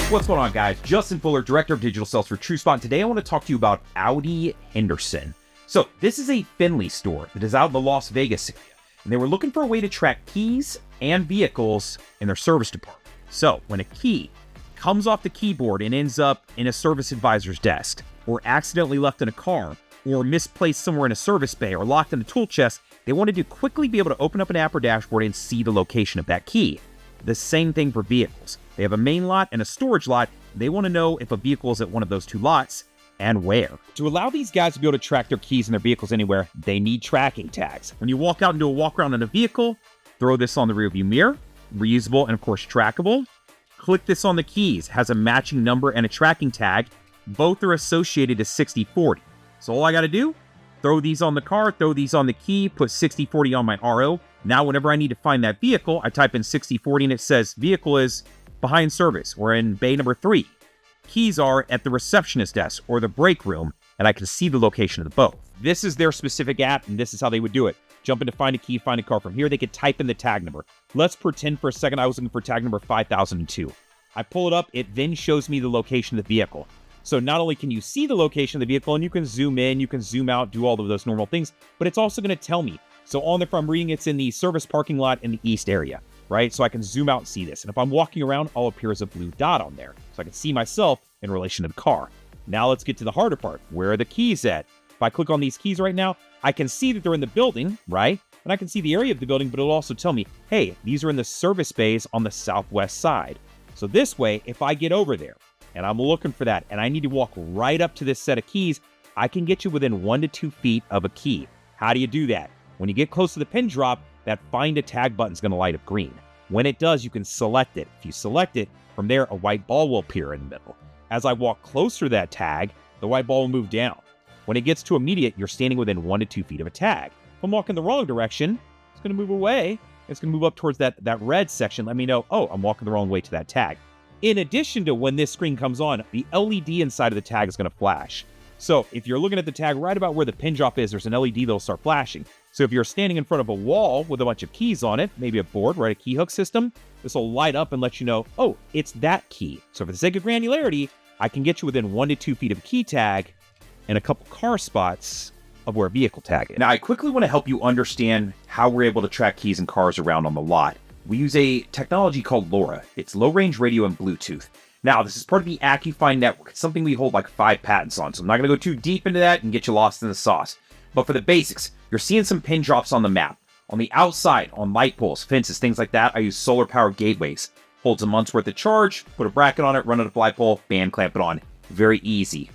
What's going on, guys? Justin Fuller, Director of Digital Sales for TrueSpot. And today I want to talk to you about Audi Henderson. So this is a Findlay store that is out in the Las Vegas area, and they were looking for a way to track keys and vehicles in their service department. So when a key comes off the keyboard and ends up in a service advisor's desk, or accidentally left in a car, or misplaced somewhere in a service bay, or locked in a tool chest, they wanted to quickly be able to open up an app or dashboard and see the location of that key. The same thing for vehicles. They have a main lot and a storage lot. They want to know if a vehicle is at one of those two lots and where. To allow these guys to be able to track their keys and their vehicles anywhere, they need tracking tags. When you walk out and do a walk around in a vehicle, throw this on the rearview mirror, reusable and of course trackable. Click this on the keys, has a matching number and a tracking tag. Both are associated to 6040. So all I got to do, throw these on the car, throw these on the key, put 6040 on my RO. Now, whenever I need to find that vehicle, I type in 6040 and it says vehicle is behind service or in bay number 3. Keys are at the receptionist desk or the break room, and I can see the location of the both. This is their specific app, and this is how they would do it. Jump into find a key, find a car. From here, they could type in the tag number. Let's pretend for a second I was looking for tag number 5002. I pull it up, it then shows me the location of the vehicle. So not only can you see the location of the vehicle, and you can zoom in, you can zoom out, do all of those normal things, but it's also going to tell me. So on there, if I'm reading, it's in the service parking lot in the east area, right? So I can zoom out and see this. And if I'm walking around, I'll appear as a blue dot on there. So I can see myself in relation to the car. Now let's get to the harder part. Where are the keys at? If I click on these keys right now, I can see that they're in the building, right? And I can see the area of the building, but it'll also tell me, hey, these are in the service bays on the southwest side. So this way, if I get over there and I'm looking for that and I need to walk right up to this set of keys, I can get you within 1 to 2 feet of a key. How do you do that? When you get close to the pin drop, that find a tag button is going to light up green. When it does, you can select it. If you select it, from there, a white ball will appear in the middle. As I walk closer to that tag, the white ball will move down. When it gets to immediate, you're standing within 1 to 2 feet of a tag. If I'm walking the wrong direction, it's going to move away. It's going to move up towards that red section. Let me know, oh, I'm walking the wrong way to that tag. In addition to when this screen comes on, the LED inside of the tag is going to flash. So if you're looking at the tag right about where the pin drop is, there's an LED that'll start flashing. So if you're standing in front of a wall with a bunch of keys on it, maybe a board, right, a key hook system, this will light up and let you know, oh, it's that key. So for the sake of granularity, I can get you within 1 to 2 feet of a key tag and a couple car spots of where a vehicle tag is. Now, I quickly want to help you understand how we're able to track keys and cars around on the lot. We use a technology called LoRa. It's low-range radio and Bluetooth. Now, this is part of the AccuFind network. It's something we hold like 5 patents on, so I'm not going to go too deep into that and get you lost in the sauce. But for the basics, you're seeing some pin drops on the map. On the outside, on light poles, fences, things like that, I use solar-powered gateways. Holds a month's worth of charge, put a bracket on it, run it a light pole, bam, clamp it on. Very easy.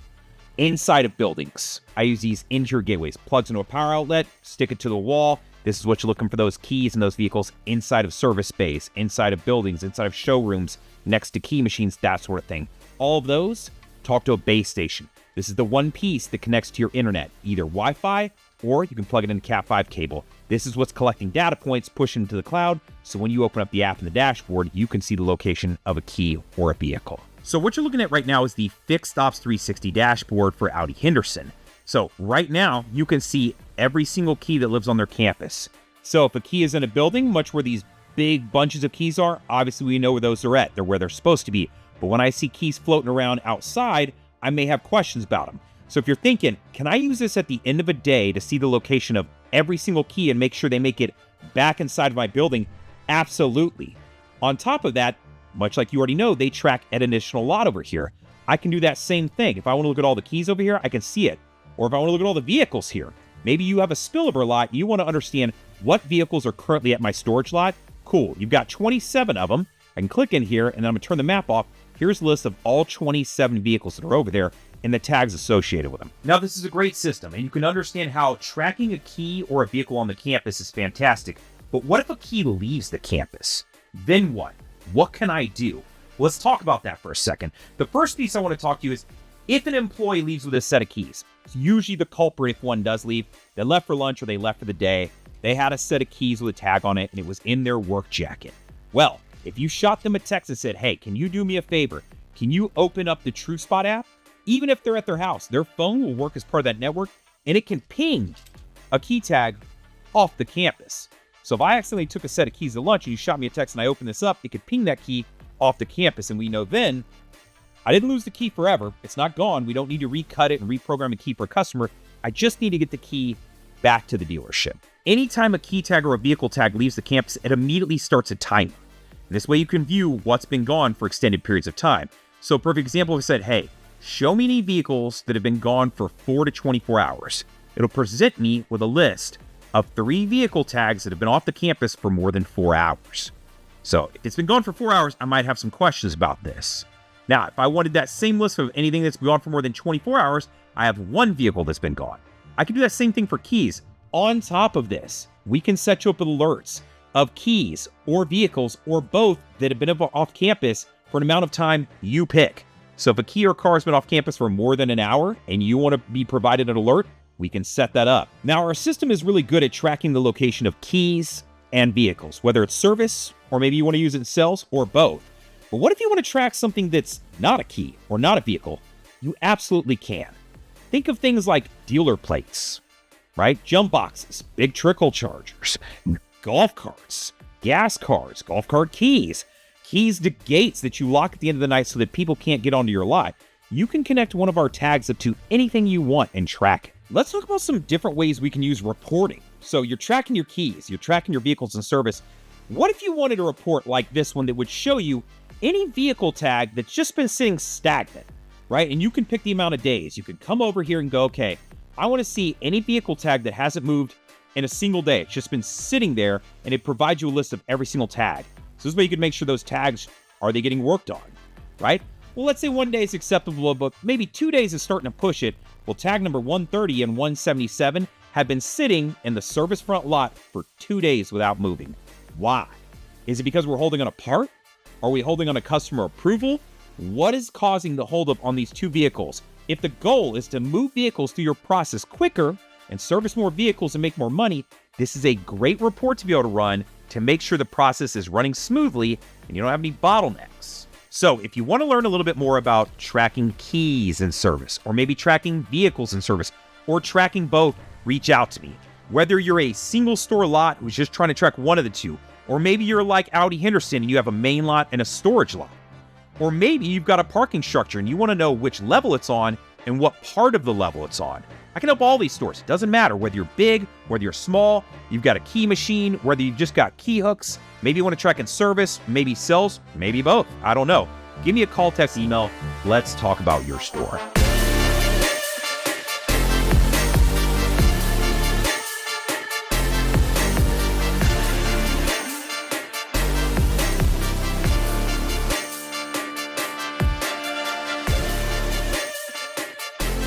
Inside of buildings, I use these interior gateways. Plugs into a power outlet, stick it to the wall. This is what you're looking for, those keys and those vehicles inside of service bays, inside of buildings, inside of showrooms, next to key machines, that sort of thing. All of those talk to a base station. This is the one piece that connects to your internet, either Wi-Fi or you can plug it in a Cat5 cable. This is what's collecting data points, pushing into the cloud, so when you open up the app in the dashboard, you can see the location of a key or a vehicle. So what you're looking at right now is the Fixed Ops 360 dashboard for Audi Henderson. So right now, you can see every single key that lives on their campus. So if a key is in a building, much where these big bunches of keys are, obviously we know where those are at. They're where they're supposed to be. But when I see keys floating around outside, I may have questions about them. So if you're thinking, can I use this at the end of a day to see the location of every single key and make sure they make it back inside of my building? Absolutely. On top of that, much like you already know, they track at an additional lot over here. I can do that same thing. If I want to look at all the keys over here, I can see it. Or if I want to look at all the vehicles here, maybe you have a spillover lot, you want to understand what vehicles are currently at my storage lot. Cool, you've got 27 of them. I can click in here and then I'm gonna turn the map off. Here's a list of all 27 vehicles that are over there and the tags associated with them. Now, this is a great system and you can understand how tracking a key or a vehicle on the campus is fantastic. But what if a key leaves the campus? Then what? What can I do? Let's talk about that for a second. The first piece I want to talk to you is if an employee leaves with a set of keys. It's usually the culprit if one does leave. They left for lunch or they left for the day. They had a set of keys with a tag on it and it was in their work jacket. Well, if you shot them a text and said, hey, can you do me a favor? Can you open up the TrueSpot app? Even if they're at their house, their phone will work as part of that network and it can ping a key tag off the campus. So if I accidentally took a set of keys to lunch and you shot me a text and I opened this up, it could ping that key off the campus. And we know then I didn't lose the key forever. It's not gone. We don't need to recut it and reprogram a key for a customer. I just need to get the key back to the dealership. Anytime a key tag or a vehicle tag leaves the campus, it immediately starts a timer. This way you can view what's been gone for extended periods of time. So perfect example, if I said, hey, show me any vehicles that have been gone for 4 to 24 hours. It'll present me with a list of 3 vehicle tags that have been off the campus for more than 4 hours. So if it's been gone for 4 hours, I might have some questions about this. Now, if I wanted that same list of anything that's been gone for more than 24 hours, I have 1 vehicle that's been gone. I can do that same thing for keys. On top of this, we can set you up with alerts of keys or vehicles or both that have been off campus for an amount of time you pick. So if a key or car has been off campus for more than an hour and you want to be provided an alert, we can set that up. Now, our system is really good at tracking the location of keys and vehicles, whether it's service or maybe you want to use it in sales or both. But what if you want to track something that's not a key or not a vehicle? You absolutely can. Think of things like dealer plates, right? Jump boxes, big trickle chargers, golf carts, gas cards, golf cart keys, keys to gates that you lock at the end of the night so that people can't get onto your lot. You can connect one of our tags up to anything you want and track it. Let's talk about some different ways we can use reporting. So you're tracking your keys, you're tracking your vehicles in service. What if you wanted a report like this one that would show you any vehicle tag that's just been sitting stagnant, right? And you can pick the amount of days. You can come over here and go, okay, I want to see any vehicle tag that hasn't moved in a single day. It's just been sitting there, and it provides you a list of every single tag. So this way you can make sure those tags, are they getting worked on, right? Well, let's say 1 day is acceptable, but maybe 2 days is starting to push it. Well, tag number 130 and 177 have been sitting in the service front lot for 2 days without moving. Why? Is it because we're holding on a part? Are we holding on a customer approval? What is causing the holdup on these 2 vehicles? If the goal is to move vehicles through your process quicker and service more vehicles and make more money, this is a great report to be able to run to make sure the process is running smoothly and you don't have any bottlenecks. So if you want to learn a little bit more about tracking keys in service, or maybe tracking vehicles in service, or tracking both, reach out to me. Whether you're a single store lot who's just trying to track one of the 2, or maybe you're like Audi Henderson and you have a main lot and a storage lot. Or maybe you've got a parking structure and you want to know which level it's on and what part of the level it's on. I can help all these stores. It doesn't matter whether you're big, whether you're small, you've got a key machine, whether you've just got key hooks, maybe you want to track in service, maybe sales, maybe both. I don't know. Give me a call, text, email. Let's talk about your store.